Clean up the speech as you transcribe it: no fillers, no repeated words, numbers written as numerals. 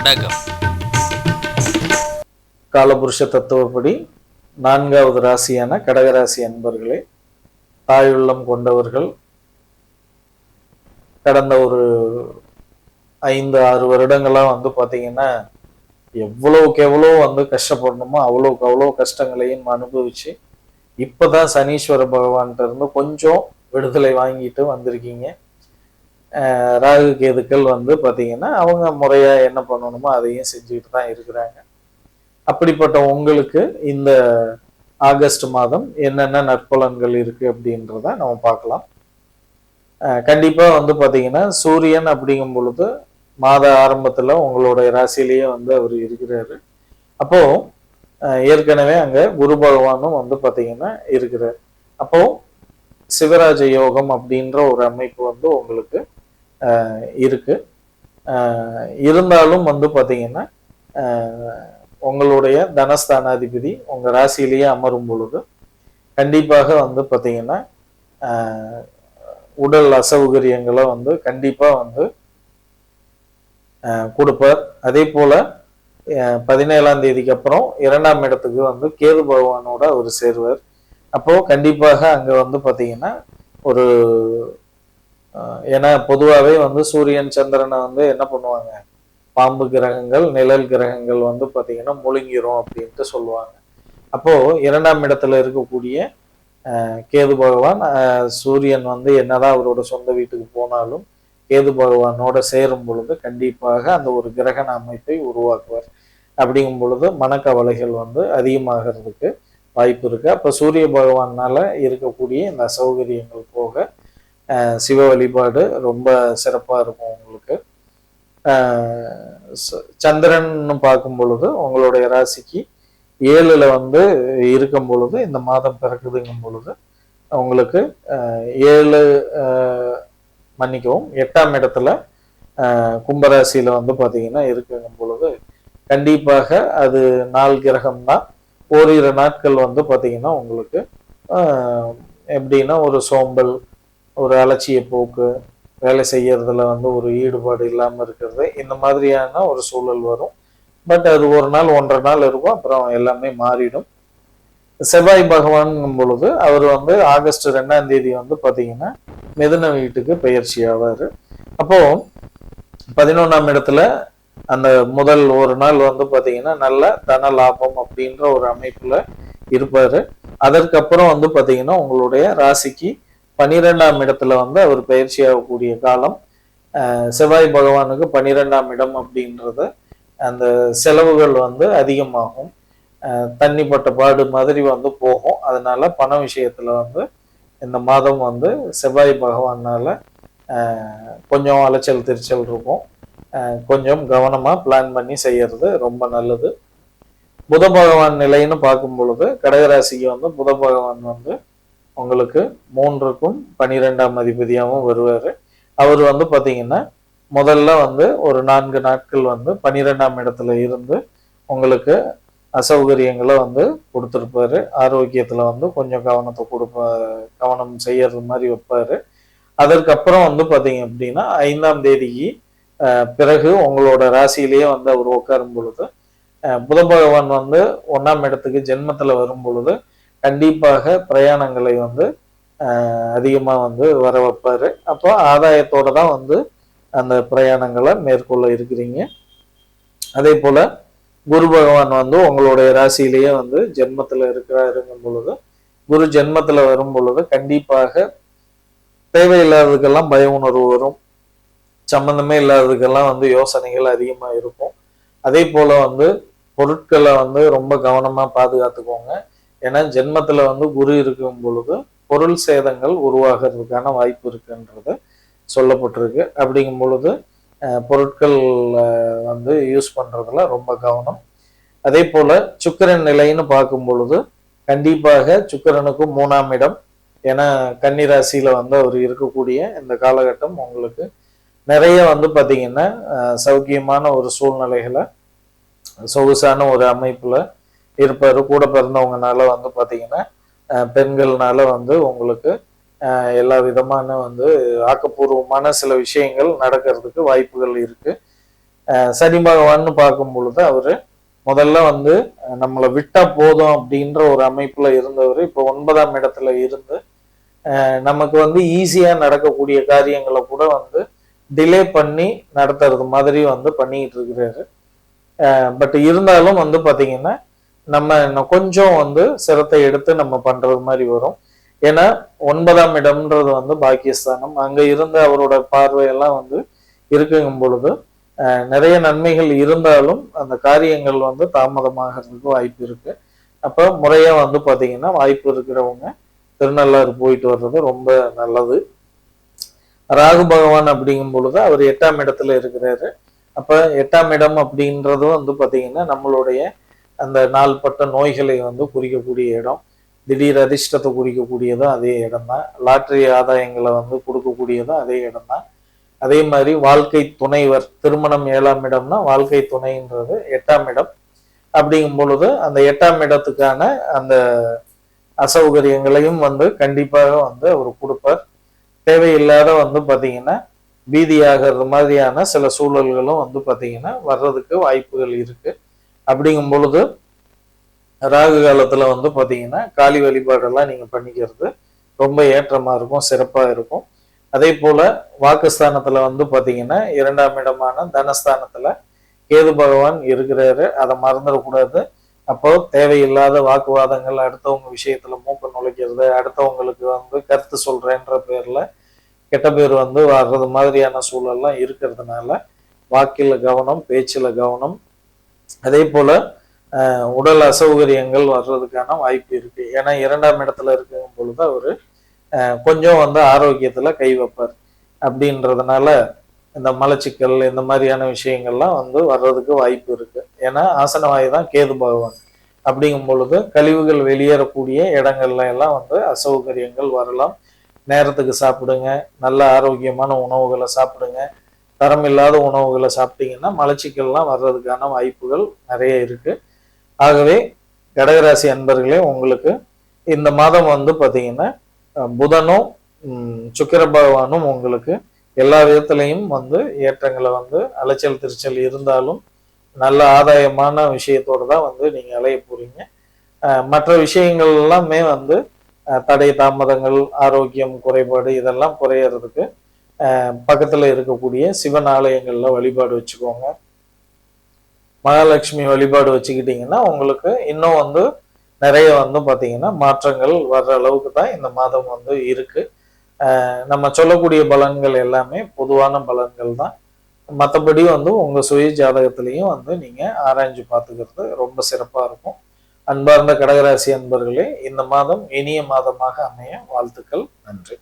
கடகம். காலபுருஷ தத்துவப்படி 4வது ராசியான கடகராசி அன்பர்களே, தாயுள்ளம் கொண்டவர்கள். கடந்த ஒரு 5-6 வருடங்களாக பார்த்தீங்கன்னா எவ்வளவுக்கு எவ்வளோ கஷ்டப்படணுமோ அவ்வளோக்கு அவ்வளோ கஷ்டங்களையும் அனுபவிச்சு இப்போதான் சனீஸ்வர பகவான்கிட்ட இருந்து கொஞ்சம் விடுதலை வாங்கிட்டு வந்திருக்கீங்க. ராகு கேதுக்கள் பார்த்தீங்கன்னா அவங்க முறையாக என்ன பண்ணணுமோ அதையும் செஞ்சுக்கிட்டு தான் இருக்கிறாங்க. அப்படிப்பட்ட உங்களுக்கு இந்த ஆகஸ்ட் மாதம் என்னென்ன நற்பலன்கள் இருக்கு அப்படின்றத நம்ம பார்க்கலாம். கண்டிப்பா பார்த்தீங்கன்னா சூரியன் அப்படிங்கும் பொழுது மாத ஆரம்பத்துல உங்களுடைய ராசியிலேயே அவர் இருக்கிறாரு. அப்போ ஏற்கனவே அங்க குரு பகவானும் பார்த்தீங்கன்னா இருக்கிறார். அப்போ சிவராஜ யோகம் அப்படின்ற ஒரு அமைப்பு உங்களுக்கு இருக்கு. இருந்தாலும் பார்த்தீங்கன்னா உங்களுடைய தனஸ்தானாதிபதி உங்க ராசியிலேயே அமரும் பொழுது கண்டிப்பாக பார்த்தீங்கன்னா உடல் அசௌகரியங்களை கண்டிப்பா கொடுப்பார். அதே போல 17ஆம் தேதிக்கு அப்புறம் 2ஆம் இடத்துக்கு கேது பகவானோட அவர் சேர்வார். அப்போ கண்டிப்பாக அங்க பார்த்தீங்கன்னா ஒரு ஏன்னா பொதுவாகவே சூரியன் சந்திரனை என்ன பண்ணுவாங்க, பாம்பு கிரகங்கள் நிழல் கிரகங்கள் பார்த்தீங்கன்னா முழுங்கிரும் அப்படின்ட்டு சொல்லுவாங்க. அப்போ 2ஆம் இடத்துல இருக்கக்கூடிய கேது பகவான் சூரியன் என்னதான் அவரோட சொந்த வீட்டுக்கு போனாலும் கேது பகவானோட சேரும் பொழுது கண்டிப்பாக அந்த ஒரு கிரகண அமைப்பை உருவாக்குவார். அப்படிங்கும் பொழுது மனக்கவலைகள் அதிகமாகிறதுக்கு வாய்ப்பு இருக்கு. அப்ப சூரிய பகவானால இருக்கக்கூடிய இந்த அசௌகரியங்கள் போக சிவ வழிபாடு ரொம்ப சிறப்பா இருக்கும் உங்களுக்கு. சந்திரன் பார்க்கும் பொழுது உங்களுடைய ராசிக்கு 7ல இருக்கும் பொழுது இந்த மாதம் பிறக்குதுங்கும் பொழுது உங்களுக்கு 8ஆம் இடத்துல கும்பராசியில பார்த்தீங்கன்னா இருக்குங்கும் பொழுது கண்டிப்பாக அது 4 கிரகம் தான். ஓரிரு நாட்கள் பார்த்தீங்கன்னா உங்களுக்கு எப்படின்னா ஒரு சோம்பல், ஒரு அலட்சிய போக்கு, வேலை செய்யறதுல ஒரு ஈடுபாடு இல்லாம இருக்கிறது, இந்த மாதிரியான ஒரு சூழல் வரும். பட் அது ஒரு நாள் 1.5 நாள் இருக்கும், அப்புறம் எல்லாமே மாறிடும். செவ்வாய் பகவான் பொழுது அவர் ஆகஸ்ட் 2ஆம் தேதி பார்த்தீங்கன்னா மிதுன வீட்டுக்கு பயிற்சி ஆவாரு. அப்போ 11ஆம் இடத்துல அந்த முதல் ஒரு நாள் பார்த்தீங்கன்னா நல்ல தன லாபம் அப்படின்ற ஒரு அமைப்புல இருப்பாரு. அதற்கப்புறம் பார்த்தீங்கன்னா உங்களுடைய ராசிக்கு 12ஆம் இடத்துல அவர் பயிற்சி ஆகக்கூடிய காலம். செவ்வாய் பகவானுக்கு 12ஆம் இடம் அப்படின்றது அந்த செலவுகள் அதிகமாகும், தண்ணிப்பட்ட பாடு மாதிரி போகும். அதனால பண விஷயத்துல இந்த மாதம் செவ்வாய் பகவானால கொஞ்சம் அலைச்சல் திருச்சல் இருக்கும். கொஞ்சம் கவனமா பிளான் பண்ணி செய்யறது ரொம்ப நல்லது. புத பகவான் நிலைன்னு பார்க்கும் பொழுது கடகராசிக்கு புத பகவான் உங்களுக்கு 3க்கும் 12ஆம் அதிபதியாகவும் வருவாரு. அவர் பார்த்தீங்கன்னா முதல்ல ஒரு 4 நாட்கள் 12ஆம் இடத்துல இருந்து உங்களுக்கு அசௌகரியங்களை கொடுத்துருப்பாரு. ஆரோக்கியத்துல கொஞ்சம் கவனத்தை கவனம் செய்யறது மாதிரி வைப்பாரு. அதற்கப்புறம் பார்த்தீங்க அப்படின்னா 5ஆம் தேதிக்கு பிறகு உங்களோட ராசியிலேயே அவர் உட்காரும் பொழுது புத பகவான் 1ஆம் இடத்துக்கு ஜென்மத்துல வரும் பொழுது கண்டிப்பாக பிரயாணங்களை அதிகமா வர வைப்பாரு. அப்போ ஆதாயத்தோட தான் அந்த பிரயாணங்களை மேற்கொள்ள இருக்கிறீங்க. அதே போல குரு பகவான் உங்களுடைய ராசியிலேயே ஜென்மத்துல இருக்கிறாருங்கும் பொழுது குரு ஜென்மத்துல வரும் பொழுது கண்டிப்பாக தேவையில்லாததுக்கெல்லாம் பய உணர்வு வரும், சம்பந்தமே இல்லாததுக்கெல்லாம் யோசனைகள் அதிகமா இருக்கும். அதே போல பொருட்களை ரொம்ப கவனமா பாதுகாத்துக்கோங்க. ஏன்னா ஜென்மத்துல குரு இருக்கும் பொழுது பொருள் சேதங்கள் உருவாகிறதுக்கான வாய்ப்பு இருக்குன்றது சொல்லப்பட்டிருக்கு. அப்படிங்கும் பொழுது பொருட்கள் யூஸ் பண்றதுல ரொம்ப கவனம். அதே போல சுக்கிரன் நிலைன்னு பார்க்கும் பொழுது கண்டிப்பாக சுக்கிரனுக்கும் 3ஆம் இடம், ஏன்னா கன்னிராசியில அவர் இருக்கக்கூடிய இந்த காலகட்டம் உங்களுக்கு நிறைய பார்த்தீங்கன்னா சௌக்கியமான ஒரு சூழ்நிலைகளை சொகுசான ஒரு அமைப்புல இருப்பாரு. கூட பிறந்தவங்கனால பார்த்தீங்கன்னா பெண்கள்னால உங்களுக்கு எல்லா விதமான ஆக்கப்பூர்வமான சில விஷயங்கள் நடக்கிறதுக்கு வாய்ப்புகள் இருக்கு. சனி பகவான்னு பார்க்கும் பொழுது அவரு முதல்ல வந்து நம்மளை விட்டா போதும் அப்படின்ற ஒரு அமைப்புல இருந்தவர் இப்போ 9ஆம் இடத்துல இருந்து நமக்கு வந்து ஈஸியா நடக்கக்கூடிய காரியங்களை கூட வந்து டிலே பண்ணி நடத்துறது மாதிரி வந்து பண்ணிட்டு இருக்கிறாரு. பட் இருந்தாலும் வந்து பாத்தீங்கன்னா நம்ம இன்னும் கொஞ்சம் வந்து சிரத்தை எடுத்து நம்ம பண்றது மாதிரி வரும். ஏன்னா 9ஆம் இடம்ன்றது வந்து பாக்கியஸ்தானம், அங்க இருந்து அவரோட பார்வையெல்லாம் வந்து இருக்குங்கும் பொழுது நிறைய நன்மைகள் இருந்தாலும் அந்த காரியங்கள் வந்து தாமதமாகிறதுக்கு வாய்ப்பு இருக்கு. அப்ப முறையா வந்து பாத்தீங்கன்னா வாய்ப்பு இருக்கிறவங்க திருநள்ளாறு போயிட்டு வர்றது ரொம்ப நல்லது. ராகு பகவான் அப்படிங்கும் பொழுது அவர் 8ஆம் இடத்துல இருக்கிறாரு. அப்ப 8ஆம் இடம் அப்படின்றதும் வந்து பாத்தீங்கன்னா நம்மளுடைய அந்த நாள்பட்ட நோய்களை வந்து குறிக்கக்கூடிய இடம், திடீர் அதிர்ஷ்டத்தை குறிக்கக்கூடியதும் அதே இடம் தான், லாட்டரி ஆதாயங்களை வந்து கொடுக்கக்கூடியதும் அதே இடம் தான். அதே மாதிரி வாழ்க்கை துணைவர், திருமணம் 7ஆம் இடம்னா வாழ்க்கை துணைன்றது 8ஆம் இடம். அப்படிங்கும் பொழுது அந்த 8ஆம் இடத்துக்கான அந்த அசௌகரியங்களையும் வந்து கண்டிப்பாக வந்து அவர் கொடுப்பார். தேவையில்லாத வந்து பாத்தீங்கன்னா பீதியாகிறது மாதிரியான சில சூழல்களும் வந்து பாத்தீங்கன்னா வர்றதுக்கு வாய்ப்புகள் இருக்கு. அப்படிங்கும் பொழுது ராகு காலத்துல வந்து பாத்தீங்கன்னா காளி வழிபாடெல்லாம் நீங்க பண்ணிக்கிறது ரொம்ப ஏற்றமா இருக்கும், சிறப்பா இருக்கும். அதே போல வாக்குஸ்தானத்துல வந்து பாத்தீங்கன்னா 2ஆம் இடமான தனஸ்தானத்துல கேது பகவான் இருக்கிறாரு, அதை மறந்துடக்கூடாது. அப்போ தேவையில்லாத வாக்குவாதங்கள், அடுத்தவங்க விஷயத்துல மூக்க நுழைக்கிறது, அடுத்தவங்களுக்கு வந்து கருத்து சொல்றேன்ற பேர்ல கெட்ட பேர் வந்து வர்றது மாதிரியான சூழல்லாம் இருக்கிறதுனால வாக்கில கவனம், பேச்சுல கவனம். அதே போல உடல் அசௌகரியங்கள் வர்றதுக்கான வாய்ப்பு இருக்கு. ஏன்னா 2ஆம் இடத்துல இருக்கும் பொழுது அவரு கொஞ்சம் வந்து ஆரோக்கியத்துல கை வைப்பார். அப்படின்றதுனால இந்த மலச்சிக்கல் இந்த மாதிரியான விஷயங்கள்லாம் வந்து வர்றதுக்கு வாய்ப்பு இருக்கு. ஏன்னா ஆசனவாயு தான் கேது பகவான். அப்படிங்கும் பொழுது கழிவுகள் வெளியேறக்கூடிய இடங்கள்ல எல்லாம் வந்து அசௌகரியங்கள் வரலாம். நேரத்துக்கு சாப்பிடுங்க, நல்ல ஆரோக்கியமான உணவுகளை சாப்பிடுங்க. தரம் இல்லாத உணவுகளை சாப்பிட்டீங்கன்னா மலச்சிக்கல்லாம் வர்றதுக்கான வாய்ப்புகள் நிறைய இருக்கு. ஆகவே கடகராசி அன்பர்களே, உங்களுக்கு இந்த மாதம் வந்து பாத்தீங்கன்னா புதனும் சுக்கிர பகவானும் உங்களுக்கு எல்லா விதத்திலையும் வந்து ஏற்றங்களை வந்து அலைச்சல் திருச்சல் இருந்தாலும் நல்ல ஆதாயமான விஷயத்தோட தான் வந்து நீங்க அலைய போறீங்க. மற்ற விஷயங்கள் எல்லாமே வந்து தடை தாமதங்கள், ஆரோக்கியம் குறைபாடு இதெல்லாம் குறையறதுக்கு பக்கத்துல இருக்கக்கூடிய சிவன் ஆலயங்கள்ல வழிபாடு வச்சுக்கோங்க. மகாலட்சுமி வழிபாடு வச்சுக்கிட்டீங்கன்னா உங்களுக்கு இன்னும் வந்து நிறைய வந்து பாத்தீங்கன்னா மாற்றங்கள் வர்ற அளவுக்கு தான் இந்த மாதம் வந்து இருக்கு. நம்ம சொல்லக்கூடிய பலன்கள் எல்லாமே பொதுவான பலன்கள் தான். மற்றபடி வந்து உங்க சுய ஜாதகத்திலையும் வந்து நீங்க ஆராய்ஞ்சு பார்த்துக்கிறது ரொம்ப சிறப்பா இருக்கும். அன்பார்ந்த கடகராசி அன்பர்களே, இந்த மாதம் இனிய மாதமாக அமைய வாழ்த்துக்கள். நன்றி.